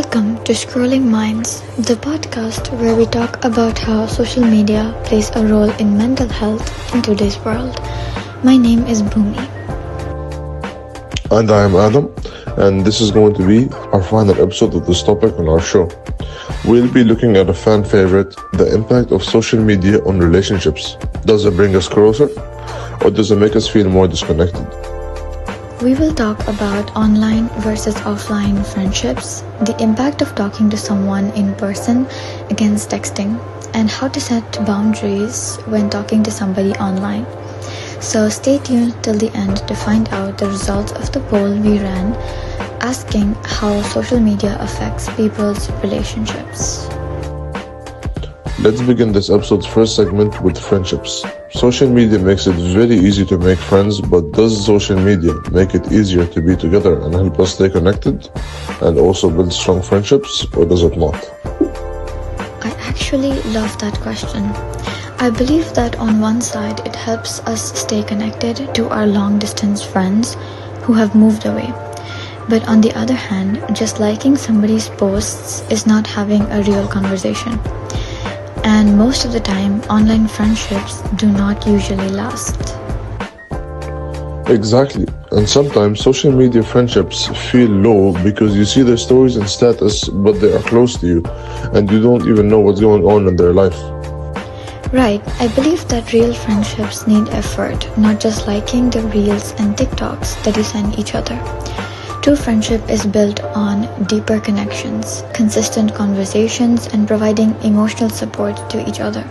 Welcome to Scrolling Minds, the podcast where we talk about how social media plays a role in mental health in today's world. My name is Bhumi. And I am Adam, and this is going to be our final episode of this topic on our show. We'll be looking at a fan favorite, the impact of social media on relationships. Does it bring us closer, or does it make us feel more disconnected? We will talk about online versus offline friendships, the impact of talking to someone in person against texting, and how to set boundaries when talking to somebody online. So stay tuned till the end to find out the results of the poll we ran, asking how social media affects people's relationships. Let's begin this episode's first segment with friendships. Social media makes it very easy to make friends, but does social media make it easier to be together and help us stay connected and also build strong friendships, or does it not? I actually love that question. I believe that on one side it helps us stay connected to our long-distance friends who have moved away. But on the other hand, just liking somebody's posts is not having a real conversation. And most of the time, online friendships do not usually last. Exactly. And sometimes social media friendships feel low because you see their stories and status, but they are close to you, and you don't even know what's going on in their life. Right. I believe that real friendships need effort, not just liking the reels and TikToks that you send each other. True friendship is built on deeper connections, consistent conversations, and providing emotional support to each other.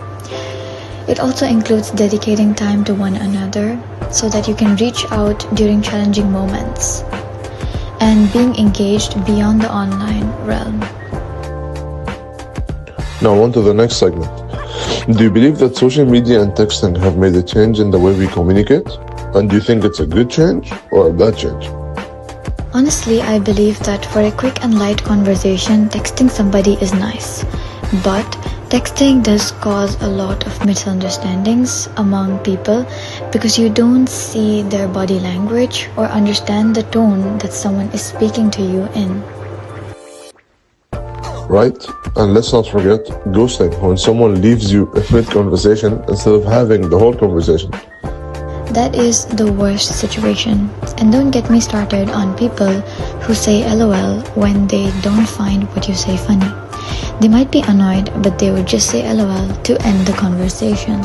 It also includes dedicating time to one another so that you can reach out during challenging moments and being engaged beyond the online realm. Now on to the next segment. Do you believe that social media and texting have made a change in the way we communicate? And do you think it's a good change or a bad change? Honestly, I believe that for a quick and light conversation, texting somebody is nice. But texting does cause a lot of misunderstandings among people because you don't see their body language or understand the tone that someone is speaking to you in. Right? And let's not forget ghosting, when someone leaves you mid-conversation instead of having the whole conversation. That is the worst situation. And don't get me started on people who say LOL when they don't find what you say funny. They might be annoyed, but they would just say LOL to end the conversation.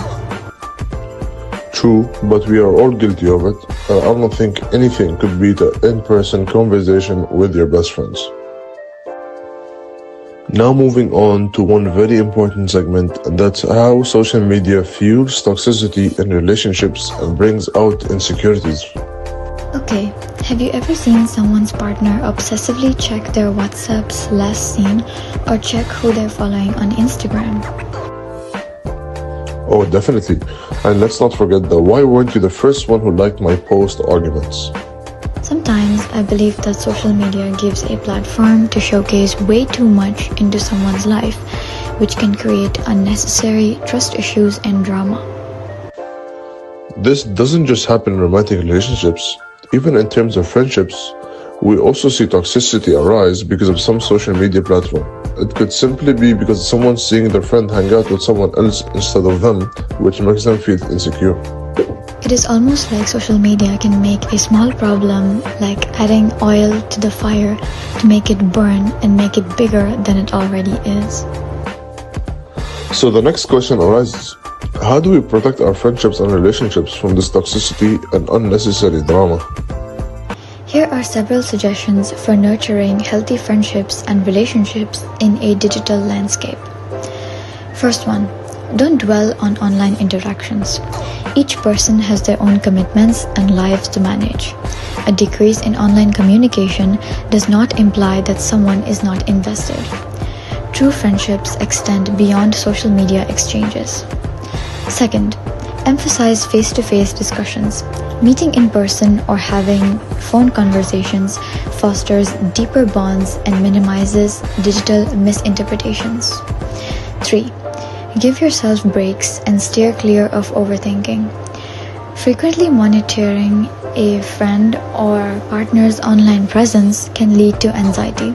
True, but we are all guilty of it. I don't think anything could beat an in-person conversation with your best friends. Now moving on to one very important segment, and that's how social media fuels toxicity in relationships and brings out insecurities. Okay, have you ever seen someone's partner obsessively check their WhatsApp's last seen or check who they're following on Instagram? Oh, definitely. And let's not forget the "why weren't you the first one who liked my post" arguments. Sometimes I believe that social media gives a platform to showcase way too much into someone's life, which can create unnecessary trust issues and drama. This doesn't just happen in romantic relationships. Even in terms of friendships, we also see toxicity arise because of some social media platform. It could simply be because someone's seeing their friend hang out with someone else instead of them, which makes them feel insecure. It is almost like social media can make a small problem, like adding oil to the fire, to make it burn and make it bigger than it already is. So the next question arises: how do we protect our friendships and relationships from this toxicity and unnecessary drama? Here are several suggestions for nurturing healthy friendships and relationships in a digital landscape. First one, don't dwell on online interactions. Each person has their own commitments and lives to manage. A decrease in online communication does not imply that someone is not invested. True friendships extend beyond social media exchanges. Second, emphasize face-to-face discussions. Meeting in person or having phone conversations fosters deeper bonds and minimizes digital misinterpretations. 3. Give yourself breaks and steer clear of overthinking. Frequently monitoring a friend or partner's online presence can lead to anxiety.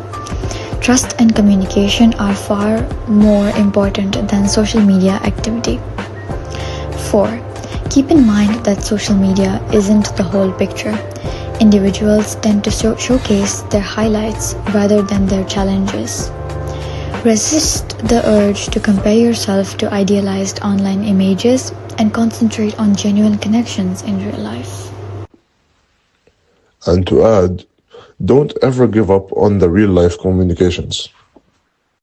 Trust and communication are far more important than social media activity. 4. Keep in mind that social media isn't the whole picture. Individuals tend to showcase their highlights rather than their challenges. Resist the urge to compare yourself to idealized online images and concentrate on genuine connections in real life. And to add, don't ever give up on the real-life communications.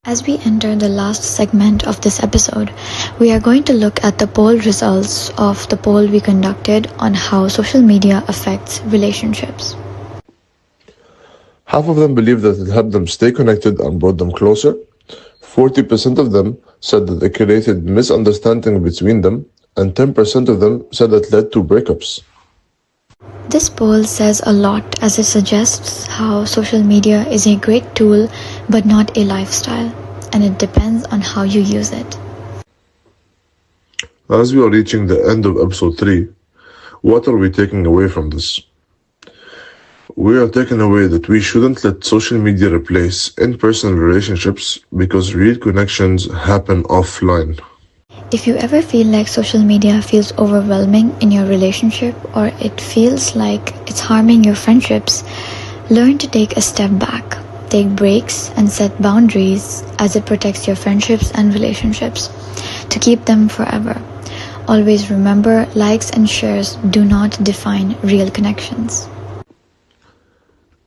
As we enter the last segment of this episode, we are going to look at the poll results of the poll we conducted on how social media affects relationships. Half of them believe that it helped them stay connected and brought them closer. 40% of them said that it created misunderstanding between them, and 10% of them said it led to breakups. This poll says a lot as it suggests how social media is a great tool but not a lifestyle, and it depends on how you use it. As we are reaching the end of episode 3, what are we taking away from this? We are taking away that we shouldn't let social media replace in-person relationships because real connections happen offline. If you ever feel like social media feels overwhelming in your relationship or it feels like it's harming your friendships, learn to take a step back, take breaks, and set boundaries as it protects your friendships and relationships to keep them forever. Always remember, likes and shares do not define real connections.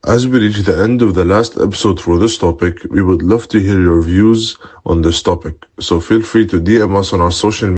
As we reach the end of the last episode for this topic, we would love to hear your views on this topic. So feel free to DM us on our social